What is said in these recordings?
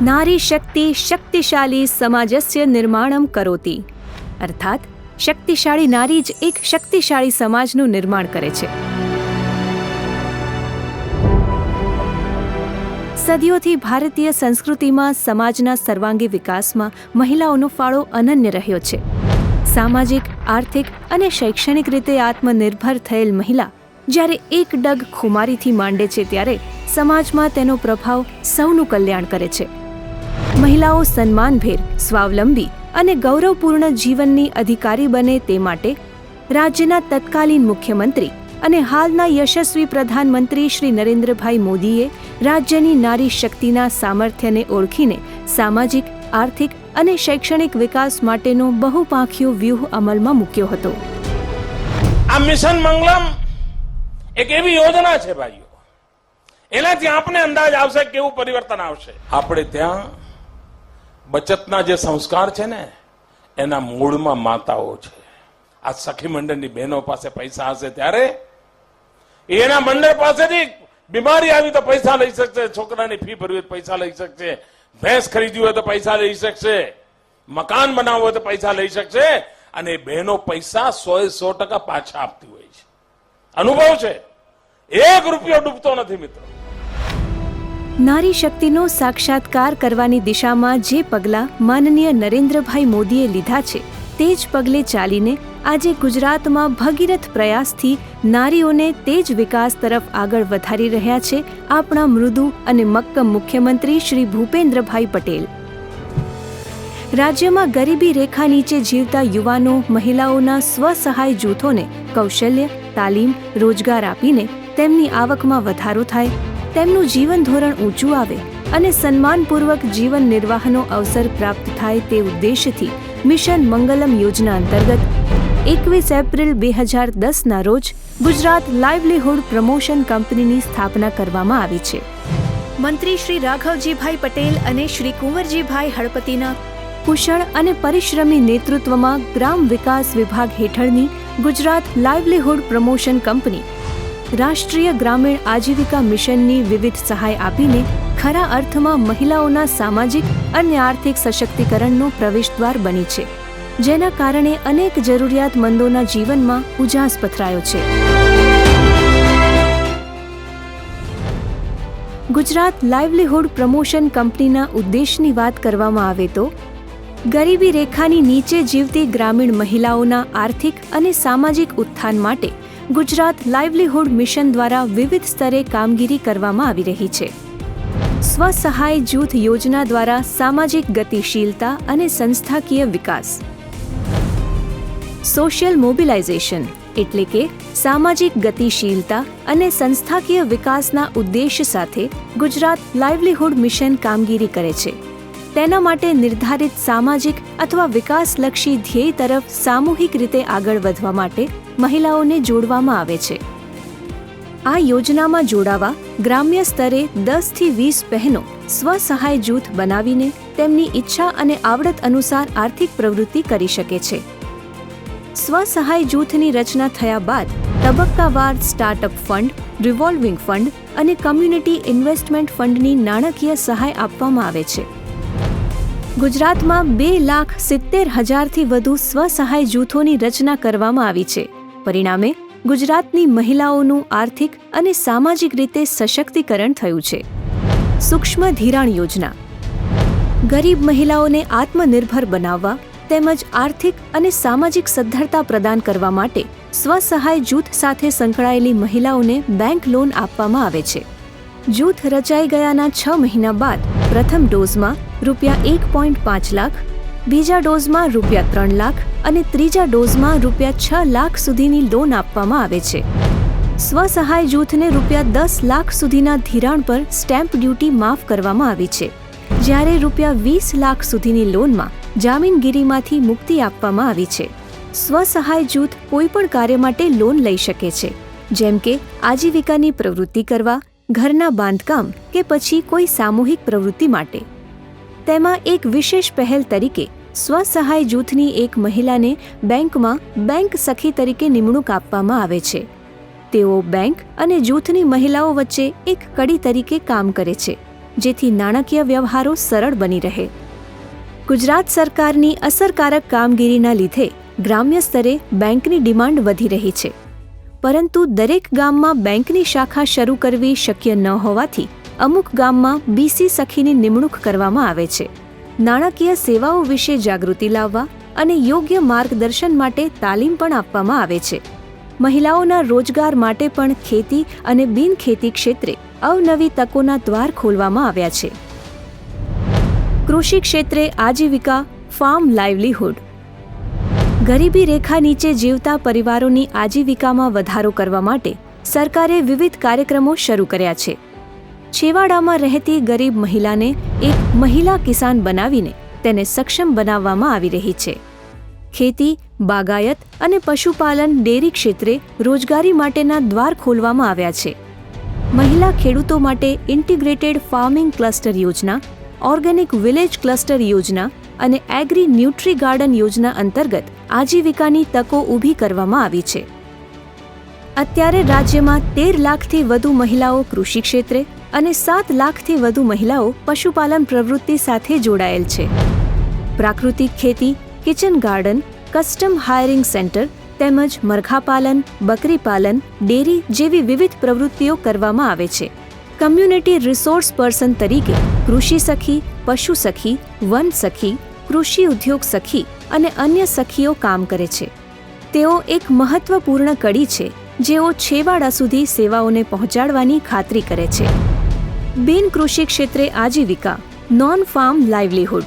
નારી શક્તિ શક્તિશાળી સમાજસ્ય નિર્માણમ કરોતિ, અર્થાત શક્તિશાળી નારી જ એક શક્તિશાળી સમાજનું નિર્માણ કરે છે. સદીઓથી ભારતીય સંસ્કૃતિમાં સમાજના સર્વાંગી વિકાસમાં મહિલાઓનો ફાળો અનન્ય રહ્યો છે. સામાજિક, આર્થિક અને શૈક્ષણિક રીતે આત્મનિર્ભર થયેલ મહિલા જ્યારે એક ડગ ખુમારીથી માંડે છે ત્યારે સમાજમાં તેનો પ્રભાવ સૌનું કલ્યાણ કરે છે. મહિલાઓ સન્માનભેર, સ્વાવલંબી અને ગૌરવપૂર્ણ જીવનની અધિકારી બને તે માટે રાજ્યના તત્કાલીન મુખ્યમંત્રી અને હાલના યશસ્વી પ્રધાનમંત્રી શ્રી નરેન્દ્રભાઈ મોદીએ રાજ્યની નારી શક્તિના સામર્થ્યને ઓળખીને સામાજિક, આર્થિક અને શૈક્ષણિક વિકાસ માટેનો બહુપાંખીયો વ્યૂહ અમલમાં મૂક્યો હતો. આ મિશન મંગલમ એક એવી યોજના છે ભાઈઓ, એનાથી આપણે અંદાજ આવશે કેવું પરિવર્તન આવશે. આપણે ત્યાં બચતના જે સંસ્કાર છે ને એના મૂળમાં માતાઓ છે. આ સખી મંડળની બહેનો પાસે પૈસા હશે ત્યારે એના મંડળ પાસેથી બીમારી આવી તો પૈસા લઈ શકશે, છોકરાની ફી ભરવી હોય તો પૈસા લઈ શકશે, ભેંસ ખરીદવી હોય તો પૈસા લઈ શકશે, મકાન બનાવવું હોય તો પૈસા લઈ શકશે. અને બહેનો પૈસા 100% પાછા આપતી હોય છે. અનુભવ છે, 1 રૂપિયો ડૂબતો નથી મિત્રો. નારી શક્તિનો સાક્ષાત્કાર કરવાની દિશામાં જે પગલાં માનનીય નરેન્દ્રભાઈ મોદીએ લીધા છે તે જ પગલે ચાલીને આજે ગુજરાતમાં ભગીરથ પ્રયાસથી નારીઓને તે જ વિકાસ તરફ આગળ વધારી રહ્યા છે આપણા મૃદુ અને મક્કમ મુખ્યમંત્રી શ્રી ભૂપેન્દ્રભાઈ પટેલ. રાજ્યમાં ગરીબી રેખા નીચે જીવતા યુવાનો, મહિલાઓના સ્વસહાય જૂથોને કૌશલ્ય, તાલીમ, રોજગાર આપીને તેમની આવકમાં વધારો થાય, તેમનું જીવન ધોરણ ઊંચું આવે અને સન્માનપૂર્વક જીવન નિર્વાહનો અવસર પ્રાપ્ત થાય તે ઉદ્દેશથી મિશન મંગલમ યોજના અંતર્ગત 21 એપ્રિલ 2010ના રોજ ગુજરાત લાઇવલીહુડ પ્રમોશન કંપનીની સ્થાપના કરવામાં આવી છે. મંત્રી શ્રી રાઘવજીભાઈ પટેલ અને શ્રી કુંવરજીભાઈ હળપતિના કુશળ અને પરિશ્રમી નેતૃત્વમાં ગ્રામ વિકાસ વિભાગ હેઠળની ગુજરાત લાઇવલીહુડ પ્રમોશન કંપની રાષ્ટ્રીય ગ્રામીણ આજીવિકા મિશનની વિવિધ સહાય આપીને ખરા અર્થમાં મહિલાઓના સામાજિક અને આર્થિક સશક્તિકરણનો પ્રવેશદ્વાર બની છે, જેના કારણે અનેક જરૂરિયાતમંદોના જીવનમાં ઉજાસ પથરાયો છે. ગુજરાત લાઇવલીહુડ પ્રમોશન કંપનીના ઉદ્દેશની વાત કરવામાં આવે તો ગરીબી રેખાની નીચે જીવતી ગ્રામીણ મહિલાઓના આર્થિક અને સામાજિક ઉત્થાન માટે ગુજરાત લાઇવલીહુડ મિશન દ્વારા વિવિધ સ્તરે કામગીરી કરવામાં આવી રહી છે. સ્વસહાય જૂથ યોજના દ્વારા સામાજિક ગતિશીલતા અને સંસ્થાકીય વિકાસ, સોશિયલ મોબિલાઇઝેશન એટલે કે સામાજિક ગતિશીલતા અને સંસ્થાકીય વિકાસના ઉદ્દેશ સાથે ગુજરાત લાઇવલીહુડ મિશન કામગીરી કરે છે. તેના માટે નિર્ધારિત સામાજિક અથવા વિકાસલક્ષી ધ્યેય તરફ સામૂહિક રીતે આગળ વધવા માટે મહિલાઓને જોડવામાં આવે છે. આ યોજનામાં જોડાવા ગ્રામ્ય સ્તરે 10 થી 20 બહેનો સ્વસહાય જૂથ બનાવીને તેમની ઈચ્છા અને આવડત અનુસાર આર્થિક પ્રવૃત્તિ કરી શકે છે. સ્વસહાય જૂથની રચના થયા બાદ તબક્કાવાર સ્ટાર્ટઅપ ફંડ, રિવોલ્વિંગ ફંડ અને કમ્યુનિટી ઇન્વેસ્ટમેન્ટ ફંડની નાણાકીય સહાય આપવામાં આવે છે. ગુજરાતમાં 2,70,000થી વધુ સ્વસહાય જૂથોની રચના કરવામાં આવી છે. પરિણામે ગુજરાતની મહિલાઓનું આર્થિક અને સામાજિક રીતે સશક્તિકરણ થયું છે. સૂક્ષ્મ ધિરાણ યોજના ગરીબ મહિલાઓને આત્મનિર્ભર બનાવવા તેમજ આર્થિક અને સામાજિક સદ્ધરતા પ્રદાન કરવા માટે સ્વસહાય જૂથ સાથે સંકળાયેલી મહિલાઓને બેંક લોન આપવામાં આવે છે. જૂથ રચાઈ ગયાના 6 મહિના બાદ પ્રથમ ડોઝમાં ₹1.5 લાખ, બીજા ડોઝમાં ₹3 લાખ અને ત્રીજા ડોઝમાં ₹6 લાખ સુધીની લોન આપવામાં આવે છે. સ્વસહાય જૂથને ₹10 લાખ સુધીના ધિરાણ પર સ્ટેમ્પ ડ્યુટી માફ કરવામાં આવી છે, જ્યારે ₹20 લાખ સુધીની લોનમાં જામીનગીરીમાંથી મુક્તિ આપવામાં આવી છે. સ્વસહાય જૂથ કોઈપણ કાર્ય માટે લોન લઈ શકે છે, જેમ કે આજીવિકાની પ્રવૃત્તિ કરવા, ઘરના બાંધકામ કે પછી કોઈ સામૂહિક પ્રવૃત્તિ માટે. તેમાં એક વિશેષ પહેલ તરીકે સ્વસહાય જૂથની એક મહિલાને બેંકમાં બેંક સખી તરીકે નિમણૂક આપવામાં આવે છે. તેઓ બેંક અને જૂથની મહિલાઓ વચ્ચે એક કડી તરીકે કામ કરે છે. જેથી નાણાકીય વ્યવહારો સરળ બની રહે. ગુજરાત સરકારની અસરકારક કામગીરીના લીધે ગ્રામ્ય સ્તરે બેંકની ડિમાન્ડ વધી રહી છે. પરંતુ દરેક ગામમાં બેંકની શાખા શરૂ કરવી શક્ય ન હોવાથી અમુક ગામમાં બીસી સખીની નિમણૂક કરવામાં આવે છે. નાણાકીય સેવાઓ વિશે જાગૃતિ લાવવા અને યોગ્ય માર્ગદર્શન માટે તાલીમ પણ આપવામાં આવે છે. મહિલાઓના રોજગાર માટે પણ ખેતી અને બિનખેતી ક્ષેત્રે અવનવી તકોના દ્વાર ખોલવામાં આવ્યા છે. કૃષિ ક્ષેત્રે આજીવિકા ફાર્મ લાઇવલીહુડ. ગરીબી રેખા નીચે જીવતા પરિવારોની આજીવિકામાં વધારો કરવા માટે સરકારે વિવિધ કાર્યક્રમો શરૂ કર્યા છે. છેવાડામાં રહેતી ગરીબ મહિલાને એક મહિલા કિસાન બનાવીને તેને સક્ષમ બનાવવામાં આવી રહી છે. ખેતી, બાગાયત અને પશુપાલન ડેરી ક્ષેત્રે રોજગારી માટેના દ્વાર ખોલવામાં આવ્યા છે. મહિલા ખેડૂતો માટે ઇન્ટિગ્રેટેડ ફાર્મિંગ ક્લસ્ટર યોજના, ઓર્ગેનિક વિલેજ ક્લસ્ટર યોજના અને એગ્રી ન્યુટ્રી ગાર્ડન યોજના અંતર્ગત આજીવિકાની તકો ઊભી કરવામાં આવી છે. અત્યારે રાજ્યમાં 13 લાખથી વધુ મહિલાઓ કૃષિ ક્ષેત્રે અને 7 લાખથી વધુ મહિલાઓ પશુપાલન પ્રવૃત્તિ સાથે જોડાયેલ છે. પ્રાકૃતિક ખેતી, kitchen garden, custom hiring centre તેમજ મરઘાપાલન, બકરીપાલન, ડેરી જેવી વિવિધ પ્રવૃત્તિઓ કરવામાં આવે છે. કમ્યુનિટી રિસોર્સ પર્સન તરીકે કૃષિ સખી, પશુ સખી, વન સખી, કૃષિ ઉદ્યોગ સખી અને અન્ય સખીઓ કામ કરે છે. તેઓ એક મહત્વપૂર્ણ કડી છે જેઓ છેવાડા સુધી સેવાઓને પહોંચાડવાની ખાતરી કરે છે. બિન કૃષિ ક્ષેત્રે આજીવિકા નોન ફાર્મ લાઇવલીહુડ.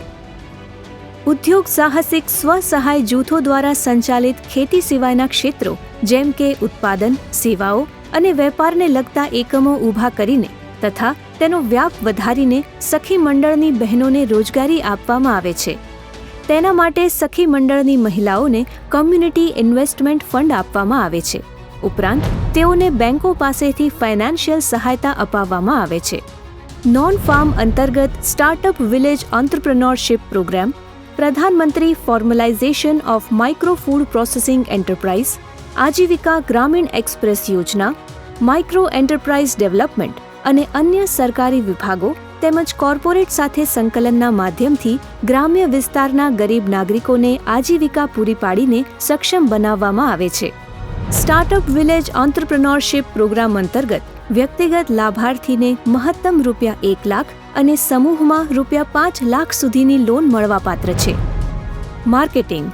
ઉદ્યોગ સાહસિક સ્વ-સહાય જૂથો દ્વારા સંચાલિત ખેતી સિવાયના ક્ષેત્રો જેમ કે ઉત્પાદન, સેવાઓ અને વેપારને લગતા એકમો ઊભા કરીને તથા તેનો વ્યાપ વધારીને સખી મંડળની બહેનોને રોજગારી આપવામાં આવે છે. તેના માટે સખી મંડળની મહિલાઓને કમ્યુનિટી ઇન્વેસ્ટમેન્ટ ફંડ આપવામાં આવે છે. ઉપરાંત તેઓને બેંકો પાસેથી ફાઇનાન્શિયલ સહાયતા અપાવવામાં આવે છે. નોન ફાર્મ અંતર્ગત સ્ટાર્ટઅપ વિલેજ એન્ટરપ્રેન્યોરશિપ પ્રોગ્રામ, પ્રધાનમંત્રી formalisation of micro food processing enterprise, આજીવિકા ગ્રામીણ એક્સપ્રેસ યોજના, માઇક્રો એન્ટરપ્રાઇઝ ડેવલપમેન્ટ અને અન્ય સરકારી વિભાગો તેમજ કોર્પોરેટ સાથે સંકલનના માધ્યમથી ગ્રામ્ય વિસ્તારના ગરીબ નાગરિકોને આજીવિકા પૂરી પાડીને સક્ષમ બનાવવામાં આવે છે. સ્ટાર્ટઅપ વિલેજ એન્ટરપ્રેન્યોરશિપ પ્રોગ્રામ અંતર્ગત વ્યક્તિગત લાભાર્થીને મહત્તમ ₹1 લાખ અને સમૂહમાં ₹5 લાખ સુધીની લોન મળવાપાત્ર છે. માર્કેટિંગ.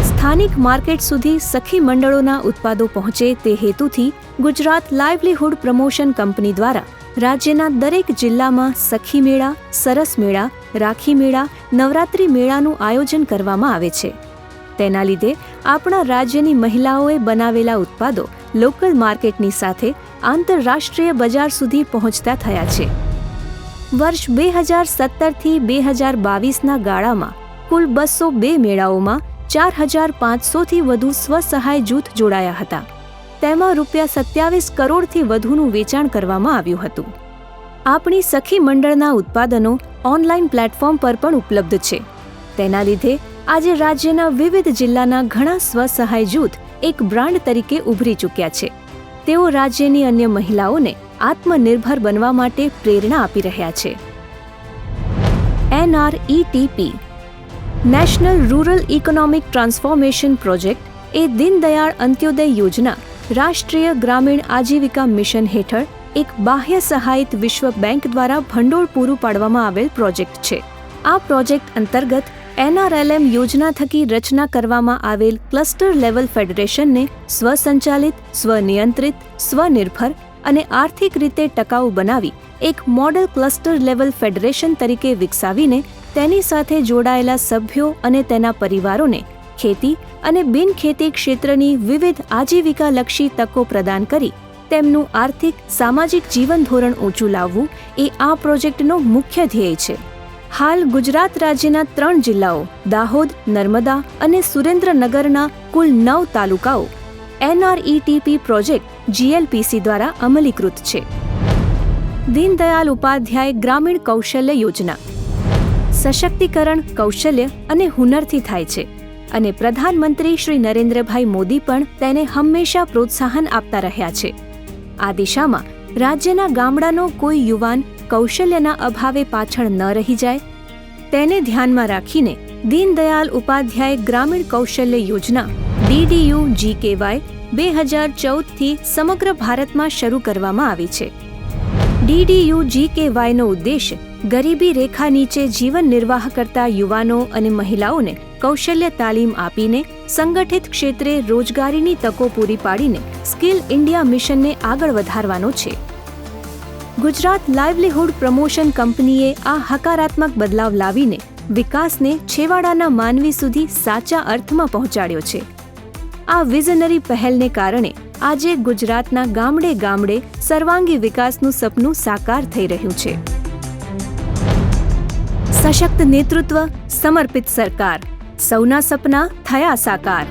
સ્થાનિક માર્કેટ સુધી સખી મંડળોના ઉત્પાદો પહોંચે તે હેતુથી ગુજરાત લાઇવલીહુડ પ્રમોશન કંપની દ્વારા રાજ્યના દરેક જિલ્લામાં સખી મેળા, સરસ મેળા, રાખી મેળા, નવરાત્રી મેળાનું આયોજન કરવામાં આવે છે. તેના લીધે આપણા રાજ્યની મહિલાઓએ બનાવેલા ઉત્પાદો લોકલ માર્કેટની સાથે આંતરરાષ્ટ્રીય બજાર સુધી પહોંચતા થયા છે. વર્ષ 2017થી 2022ના ગાળામાં કુલ 202 મેળાઓમાં 4500થી વધુ સ્વસહાય જૂથ જોડાયા હતા. તેમાં ₹27 કરોડથી વધુનું વેચાણ કરવામાં આવ્યું હતું. આપણી સખી મંડળના ઉત્પાદનો ઓનલાઈન પ્લેટફોર્મ પર પણ ઉપલબ્ધ છે. તેના લીધે આજે રાજ્યના વિવિધ જિલ્લાના ઘણા સ્વસહાય જૂથ એક બ્રાન્ડ તરીકે ઉભરી ચૂક્યા છે. તેઓ રાજ્યની અન્ય મહિલાઓને આત્મનિર્ભર બનવા માટે પ્રેરણા આપી રહ્યા છે. NRETP national rural economic transformation project એ દીનદયાળ અંત્યોદય યોજના રાષ્ટ્રીય ગ્રામીણ આજીવિકા મિશન હેઠળ એક બાહ્ય સહાયિત વિશ્વ બેંક દ્વારા ભંડોળ પૂરું પાડવામાં આવેલ પ્રોજેક્ટ છે. આ પ્રોજેક્ટ અંતર્ગત NRLM યોજના થકી રચના કરવામાં આવેલ ક્લસ્ટર લેવલ ફેડરેશનને સ્વસંચાલિત, સ્વનિયંત્રિત, સ્વનિર્ભર અને આર્થિક રીતે ટકાઉ બનાવી એક મોડલ ક્લસ્ટર લેવલ ફેડરેશન તરીકે વિકસાવીને તેની સાથે જોડાયેલા સભ્યો અને તેના પરિવારોને ખેતી અને બિનખેતી ક્ષેત્રની વિવિધ આજીવિકાલક્ષી તકો પ્રદાન કરી તેમનું આર્થિક, સામાજિક જીવન ધોરણ ઊંચું લાવવું એ આ પ્રોજેક્ટનો મુખ્ય ધ્યેય છે. હાલ ગુજરાત રાજ્યના 3 જિલ્લાઓ દાહોદ, નર્મદા અને સુરેન્દ્રનગરના કુલ 9 તાલુકાઓ NRETP પ્રોજેક્ટ GLPC દ્વારા અમલીકૃત છે. દીનદયાળ ઉપાધ્યાય ગ્રામીણ કૌશલ્ય યોજના સશક્તિકરણ, કૌશલ્ય અને હુનરથી થાય છે અને પ્રધાનમંત્રી શ્રી નરેન્દ્રભાઈ મોદી પણ તેને હંમેશા પ્રોત્સાહન આપતા રહ્યા છે. આ દિશામાં રાજ્યના ગામડાનો કોઈ યુવાન કૌશલ્યના અભાવે પાછળ ન રહી જાય, તેને ધ્યાનમાં રાખીને દીનદયાલ ઉપાધ્યાય ગ્રામીણ કૌશલ્ય યોજના DDU-GKY 2014થી સમગ્ર ભારતમાં શરૂ કરવામાં આવી છે. DDU-GKY નો ઉદ્દેશ ગરીબી રેખા નીચે જીવન નિર્વાહ કરતા યુવાનો અને મહિલાઓને કૌશલ્ય તાલીમ આપીને સંગઠિત ક્ષેત્રે રોજગારીની તકો પૂરી પાડીને સ્કિલ ઇન્ડિયા મિશનને આગળ વધારવાનો છે. ગુજરાત લાઇવલીહુડ પ્રમોશન કંપનીએ આ હકારાત્મક બદલાવ લાવીને વિકાસને છેવાડાના માનવી સુધી સાચા અર્થમાં પહોંચાડ્યો છે. આ વિઝનરી પહેલને કારણે આજે ગુજરાતના ગામડે ગામડે સર્વાંગી વિકાસનું સપનું સાકાર થઈ રહ્યું છે. સશક્ત નેતૃત્વ, સમર્પિત સરકાર, સૌના સપના થયા સાકાર.